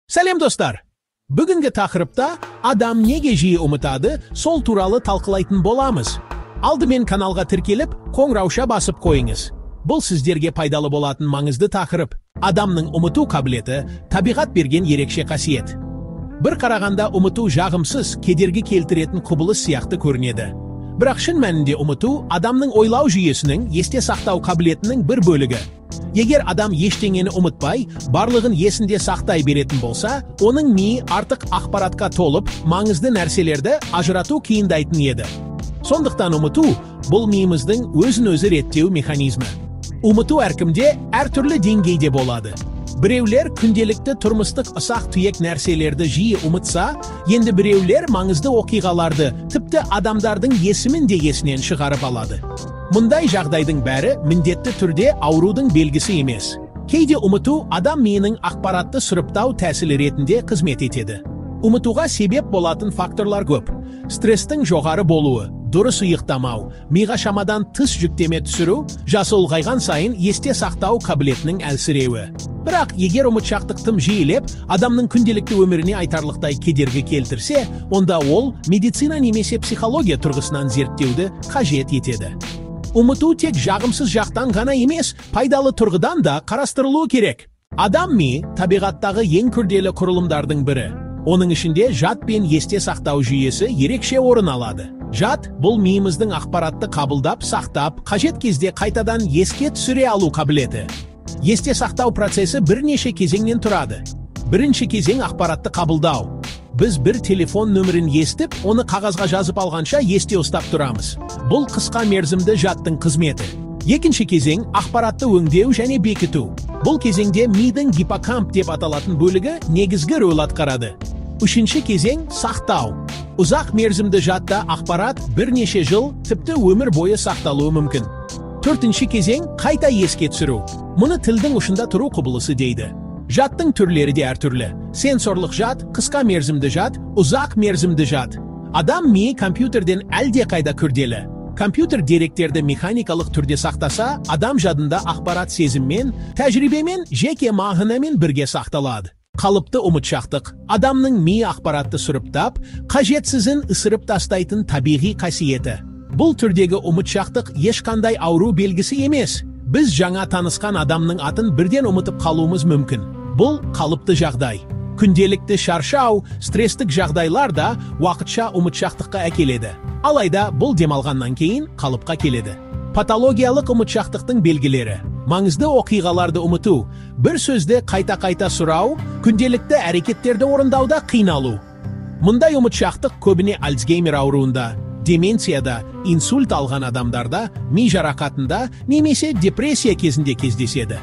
Сәлем достар! Бүгінгі тақырыпта адам неге жиі ұмытады, сол туралы талқылайтын боламыз. Алдымен каналға тіркеліп, қоңырауша басып қойыңыз. Бұл сіздерге пайдалы болатын маңызды тақырып. Адамның ұмыту қабілеті табиғат берген ерекше қасиет. Бір қарағанда ұмыту жағымсыз, кедергі келтіретін құбылыс сияқты көрінеді. Бірақ шын мәнінде ұмыту адамның ойлау жүйесінің, есте сақтау қабілетінің бір бөлігі. Егер адам ештеңені ұмытпай, барлығын есінде сақтай беретін болса, оның миы артық ақпаратқа толып, маңызды нәрселерді ажырату қиындайтын еді. Сондықтан ұмыту бұл миымыздың өзін-өзі реттеу механизмі. Ұмыту әркімде әртүрлі деңгейде болады. Біреулер күнделікті тұрмыстық ұсақ-түйек нәрселерді жиі ұмытса, енді біреулер маңызды оқиғаларды, тіпті адамдардың есімін де есінен шығарып алады. Мұндай жағдайдың бәрі міндетті түрде аурудың белгісі емес. Кейде ұмыту адам миының ақпаратты сұрыптау тәсілі ретінде қызмет етеді. Ұмытуға себеп болатын факторлар көп. Стрестің жоғары болуы, дұрыс ұйықтамау, миға шамадан тыс жүктеме түсіру, жасы ұлғайған сайын есте сақтау қабілетінің әлсіреуі. Бірақ егер ұмытшақтық тым жиілеп, адамның күнделікті өміріне айтарлықтай кедергі келтірсе, онда ол медицина немесе психология тұрғысынан зерттеуді қажет етеді. Ұмыту тек жағымсыз жақтан ғана емес, пайдалы тұрғыдан да қарастырылуы керек. Адам миы табиғаттағы ең күрделі құрылымдардың бірі. Оның ішінде жад пен есте сақтау жүйесі ерекше орын алады. Жад бұл миымыздың ақпаратты қабылдап, сақтап, қажет кезде қайтадан еске түсіре алу қабілеті. Есте сақтау процесі бірнеше кезеңнен тұрады. Бірінші кезең ақпаратты қабылдау. Біз бір телефон нөмірін естіп, оны қағазға жазып алғанша есте ұстап тұрамыз. Бұл қысқа мерзімді жадтың қызметі. Екінші кезең ақпаратты өңдеу және бекіту. Бұл кезеңде мидың гиппокамп деп аталатын бөлігі негізгі рөл атқарады. Үшінші кезең сақтау. Ұзақ мерзімді жадта ақпарат бірнеше жыл, тіпті өмір бойы сақталуы мүмкін. Төртінші кезең қайта еске түсіру. Мұны тілдің ұшында тұру құбылысы дейді. Жадтың түрлері де әртүрлі. Сенсорлық жад, қысқа мерзімді жад, ұзақ мерзімді жад. Адам миы компьютерден әлде қайда күрделі. Компьютер деректерді механикалық түрде сақтаса, адам жадында ақпарат сезіммен, тәжірибемен, жеке мағынамен бірге сақталады. Қалыпты ұмытшақтық. Адамның миы ақпаратты сұрыптап, қажетсізін ысырып тастайтын табиғи қасиеті. Бұл түрдегі ұмытшақтық ешқандай ауру белгісі емес. Біз жаңа танысқан адамның атын бірден ұмытып қалуымыз мүмкін. Бұл қалыпты жағдай. Күнделікті шаршау, стрестік жағдайлар да уақытша ұмытшақтыққа әкеледі. Алайда бұл демалғаннан кейін қалыпқа келеді. Патологиялық ұмытшақтықтың белгілері. Маңызды оқиғаларды ұмыту, бір сөзді қайта-қайта сұрау, күнделікті әрекеттерді орындауда қиналу. Мұндай ұмытшақтық көбіне Альцгеймер ауруында, деменцияда, инсульт алған адамдарда, ми жарақатында немесе депрессия кезінде кездеседі.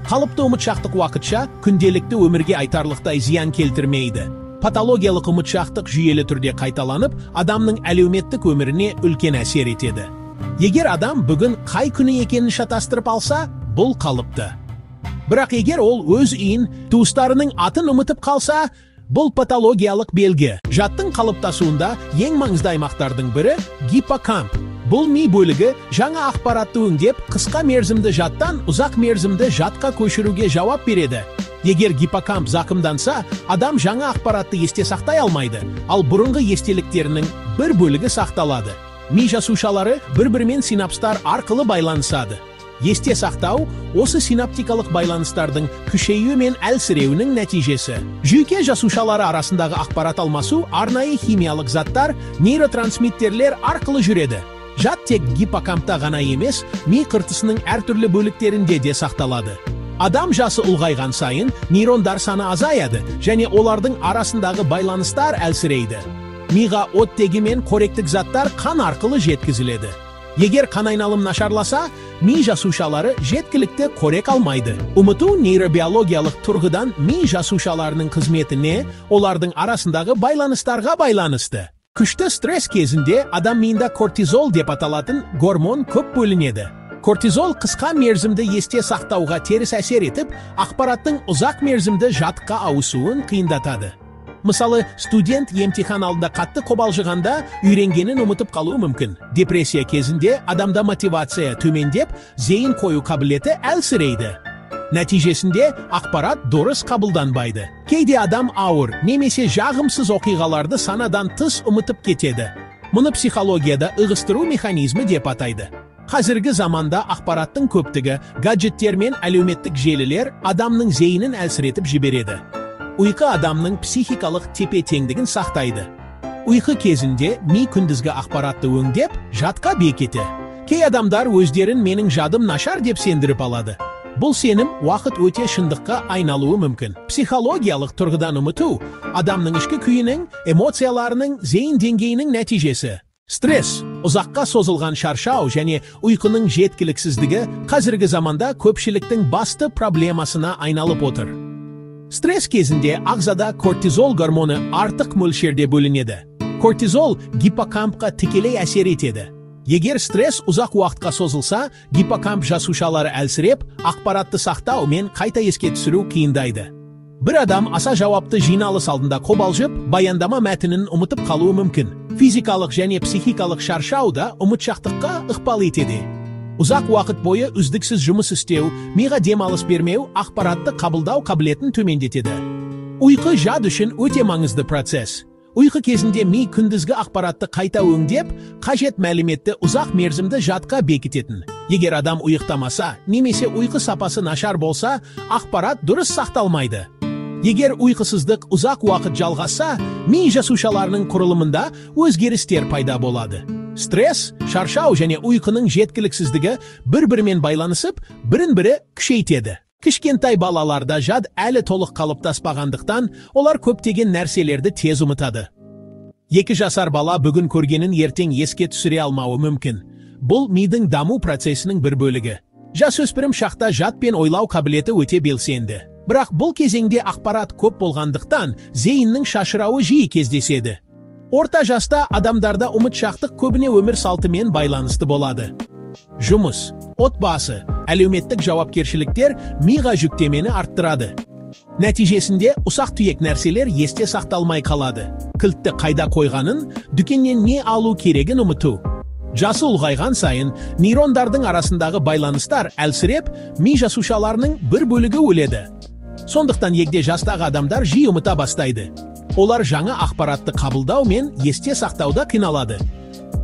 Қалыпты ұмытшақтық уақытша күнделікті өмірге айтарлықтай зиян келтірмейді. Патологиялық ұмытшақтық жүйелі түрде қайталанып, адамның әлеуметтік өміріне үлкен әсер етеді. Егер адам бүгін қай күні екенін шатастырып алса, бұл қалыпты. Бірақ егер ол өз үйін, туыстарының атын ұмытып қалса, бұл патологиялық белгі. Жадтың қалыптасуында ең маңызды аймақтардың бірі гиппокамп. Бұл ми бөлігі жаңа ақпаратты өңдеп, қысқа мерзімді жадтан ұзақ мерзімді жадқа көшіруге жауап береді. Егер гиппокамп зақымданса, адам жаңа ақпаратты есте сақтай алмайды, ал бұрынғы естеліктерінің бір бөлігі сақталады. Ми жасушалары бір-бірімен синапстар арқылы байланысады. Есте сақтау осы синаптикалық байланыстардың күшеюі мен әлсіреуінің нәтижесі. Жүйке жасушалары арасындағы ақпарат алмасу арнайы химиялық заттар, нейротрансмиттерлер арқылы жүреді. Жад тек гиппокампта ғана емес, ми қыртысының әртүрлі бөліктерінде де сақталады. Адам жасы ұлғайған сайын нейрондар саны азаяды және олардың арасындағы байланыстар әлсірейді. Миға оттегі мен қоректік заттар қан арқылы жеткізіледі. Егер қан айналым нашарласа, ми жасушалары жеткілікті қорек алмайды. Ұмыту нейробиологиялық тұрғыдан ми жасушаларының қызметіне, олардың арасындағы байланыстарға байланысты. Күшті стресс кезінде адам миында кортизол деп аталатын гормон көп бөлінеді. Кортизол қысқа мерзімді есте сақтауға теріс әсер етіп, ақпараттың ұзақ мерзімді жадқа ауысуын қиындатады. Мысалы, студент емтихан алдында қатты қобалжығанда үйренгенін ұмытып қалуы мүмкін. Депрессия кезінде адамда мотивация төмендеп, зейін қою қабілеті әлсірейді. Нәтижесінде ақпарат дұрыс қабылданбайды. Кейде адам ауыр, немесе жағымсыз оқиғаларды санадан тыс ұмытып кетеді. Мұны психологияда ығыстыру механизмі деп атайды. Қазіргі заманда ақпараттың көптігі, гаджеттер мен әлеуметтік желілер адамның зейінін әлсіретіп жібереді. Ұйқы адамның психикалық тепе-теңдігін сақтайды. Ұйқы кезінде ми күндізгі ақпаратты өңдеп, жадқа бекеті. Кей адамдар өздерін менің жадым нашар деп сендіріп алады. Бұл сенім уақыт өте шындыққа айналуы мүмкін. Психологиялық тұрғыдан ұмыту адамның ішкі күйінің, эмоцияларының, зейін деңгейінің нәтижесі. Стресс, ұзаққа созылған шаршау және ұйқының жеткіліксіздігі қазіргі заманда көпшіліктің басты проблемасына айналып отыр. Стресс кезінде ағзада кортизол гормоны артық мөлшерде бөлінеді. Кортизол гиппокампқа тікелей әсер етеді. Егер стресс ұзақ уақытқа созылса, гиппокамп жасушалары әлсіреп, ақпаратты сақтау мен қайта еске түсіру қиындайды. Бір адам аса жауапты жиналыс алдында қобалжып, баяндама мәтінін ұмытып қалуы мүмкін. Физикалық және психикалық шаршау да ұмытшақтыққа ықпал етеді. Ұзақ уақыт бойы үздіксіз жұмыс істеу, миға демалыс бермеу ақпаратты қабылдау қабілетін төмендетеді. Ұйқы жад үшін өте маңызды процесс. Ұйқы кезінде ми күндізгі ақпаратты қайта өңдеп, қажет мәліметті ұзақ мерзімді жадқа бекітетін. Егер адам ұйықтамаса, немесе ұйқы сапасы нашар болса, ақпарат дұрыс сақталмайды. Егер ұйқысыздық ұзақ уақыт жалғасса, ми жасушаларының құрылымында өзгерістер пайда болады. Стресс, шаршау және ұйқының жеткіліксіздігі бір-бірімен байланысып, бірін-бірі күшейтеді. Кішкентай балаларда жад әлі толық қалыптаспағандықтан, олар көптеген нәрселерді тез ұмытады. 2 жасар бала бүгін көргенін ертең еске түсіре алмауы мүмкін. Бұл мидың даму процесінің бір бөлігі. Жасөспірім шақта жад пен ойлау қабілеті өте белсенді. Бірақ бұл кезеңде ақпарат көп болғандықтан, зейіннің шашырауы жиі кездеседі. Орта жаста адамдарда ұмытшақтық көбіне өмір салтымен байланысты болады. Жұмыс, отбасы, әлеуметтік жауапкершіліктер миға жүктемені арттырады. Нәтижесінде ұсақ-түйек нәрселер есте сақталмай қалады. Кілтті қайда қойғанын, дүкеннен не алу керегін ұмыту. Жасы ұлғайған сайын, нейрондардың арасындағы байланыстар әлсіреп, ми жасушаларының бір бөлігі өледі. Сондықтан егде жастағы адамдар жиі ұмыта бастайды. Олар жаңа ақпаратты қабылдау мен есте сақтауда қиналады.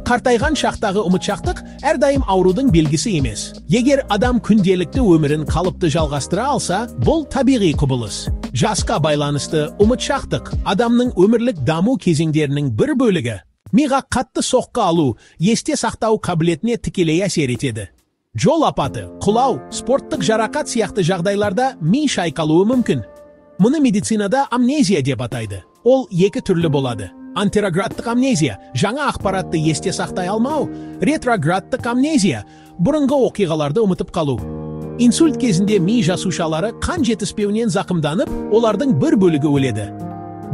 Қартайған шақтағы ұмытшақтық әрдайым аурудың белгісі емес. Егер адам күнделікті өмірін қалыпты жалғастыра алса, бұл табиғи құбылыс. Жасқа байланысты ұмытшақтық адамның өмірлік даму кезеңдерінің бір бөлігі. Миға қатты соққы алу, есте сақтау қабілетіне тікелей әсер етеді. Жол апаты, құлау, спорттық жарақат сияқты жағдайларда ми шайқалуы мүмкін. Мұны медицинада амнезия деп атайды. Ол 2 түрлі болады. Антероградтық амнезия, жаңа ақпаратты есте сақтай алмау, ретроградтық амнезия, бұрынғы оқиғаларды ұмытып қалу. Инсульт кезінде ми жасушалары қан жетіспеуінен зақымданып, олардың бір бөлігі өледі.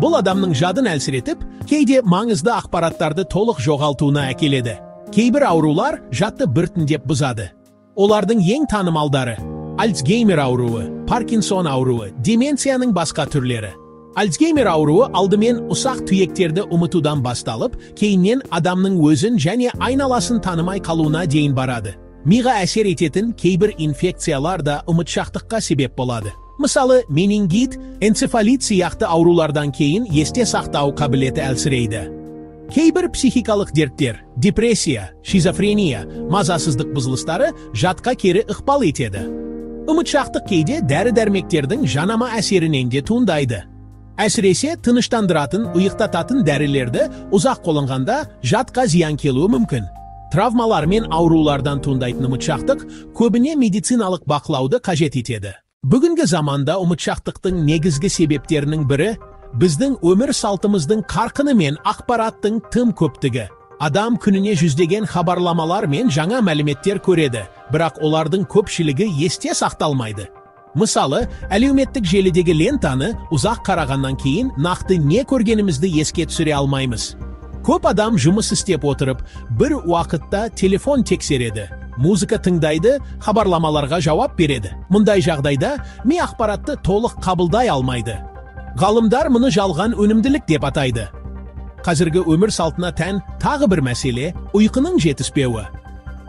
Бұл адамның жадын әлсіретіп, кейде маңызды ақпараттарды толық жоғалтуына әкеледі. Кейбір аурулар жадты біртіндеп бұзады. Олардың ең танымалдары Альцгеймер ауруы, Паркинсон ауруы, деменцияның басқа түрлері. Альцгеймер ауруы алдымен ұсақ түйектерді ұмытудан басталып, кейіннен адамның өзін және айналасын танымай қалуына дейін барады. Миға әсер ететін кейбір инфекциялар да ұмытшақтыққа себеп болады. Мысалы, менингит, энцефалит сияқты аурулардан кейін есте сақтау қабілеті әлсірейді. Кейбір психикалық дерттер, депрессия, шизофрения, мазасыздық бұзылыстары жадқа кері ықпал етеді. Ұмытшақтық кейде дәрі-дәрмектердің жанама әсерінен де туындайды. Әсіресе тыныштандыратын, ұйықтататын дәрілерді ұзақ қолданғанда жадқа зиян келуі мүмкін. Травмалар мен аурулардан туындайтын ұмытшақтық көбіне медициналық бақылауды қажет етеді. Бүгінгі заманда ұмытшақтықтың негізгі себептерінің бірі біздің өмір салтымыздың қарқыны мен ақпараттың тым көптігі. Адам күніне жүздеген хабарламалар мен жаңа мәліметтер көреді, бірақ олардың көпшілігі есте сақталмайды. Мысалы, әлеуметтік желідегі лентаны ұзақ қарағаннан кейін нақты не көргенімізді еске түсіре алмаймыз. Көп адам жұмыс істеп отырып, бір уақытта телефон тексереді, музыка тыңдайды, хабарламаларға жауап береді. Мұндай жағдайда ми ақпаратты толық қабылдай алмайды. Ғалымдар мұны жалған өнімділік деп атайды. Қазіргі өмір салтына тән тағы бір мәселе ұйқының жетіспеуі.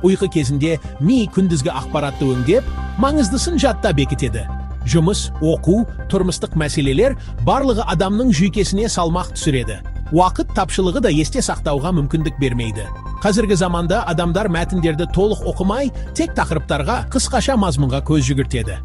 Ұйқы кезінде ми күндізгі ақпаратты өңдеп, маңыздысын жадта бекітеді. Жұмыс, оқу, тұрмыстық мәселелер барлығы адамның жүйкесіне салмақ түсіреді. Уақыт тапшылығы да есте сақтауға мүмкіндік бермейді. Қазіргі заманда адамдар мәтіндерді толық оқымай, тек тақырыптарға қысқаша мазмұнға көз жүгіртеді.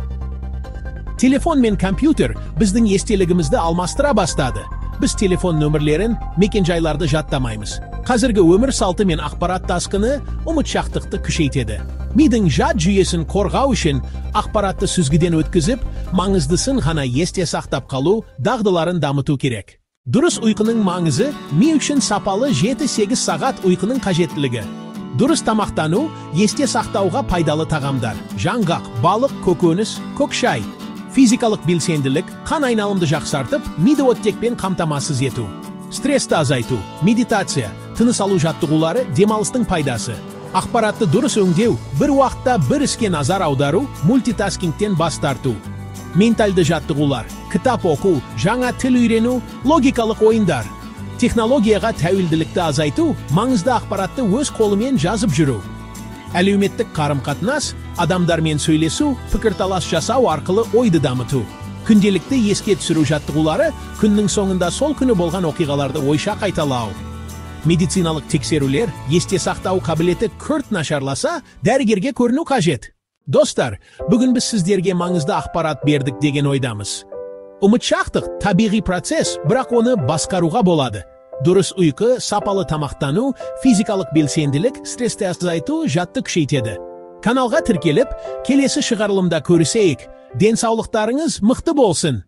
Телефон мен компьютер біздің естелігімізді алмастыра бастады. Біз телефон нөмірлерін, мекен-жайларды жаттамаймыз. Қазіргі өмір салты мен ақпарат тасқыны ұмытшақтықты күшейтеді. Мидың жад жүйесін қорғау үшін ақпаратты сүзгіден өткізіп, маңыздысын ғана есте сақтап қалу дағдыларын дамыту керек. Дұрыс ұйқының маңызы ми үшін сапалы 7-8 сағат ұйқының қажеттілігі. Дұрыс тамақтану есте сақтауға пайдалы тағамдар. Жаңғақ, балық, көкөніс, көк шай. Физикалық белсенділік қан айналымды жақсартып, миды оттекпен қамтамасыз ету. Стрессті азайту, медитация, тыныс алу жаттығулары демалыстың пайдасы. Ақпаратты дұрыс өңдеу, бір уақытта бір іске назар аудару, мультитаскингтен бас тарту. Ментальды жаттығулар, кітап оқу, жаңа тіл үйрену, логикалық ойындар. Технологияға тәуелділікті азайту, маңызды ақпаратты өз қолымен жазып жүру. Әлеуметтік қарым-қатынас, адамдармен сөйлесу, пікірталас жасау арқылы ойды дамыту. Күнделікті еске түсіру жаттығулары күннің соңында сол күні болған оқиғаларды ойша қайталау. Медициналық тексерулер, есте сақтау қабілеті күрт нашарласа, дәрігерге көріну қажет. Достар, бүгін біз сіздерге маңызды ақпарат бердік деген ойдамыз. Ұмытшақтық табиғи процесс, бірақ оны басқаруға болады. Дұрыс ұйқы, сапалы тамақтану, физикалық белсенділік, стрессті азайту жадты күшейтеді. Каналға тіркеліп, келесі шығарылымда көрісейік. Денсаулықтарыңыз мықты болсын.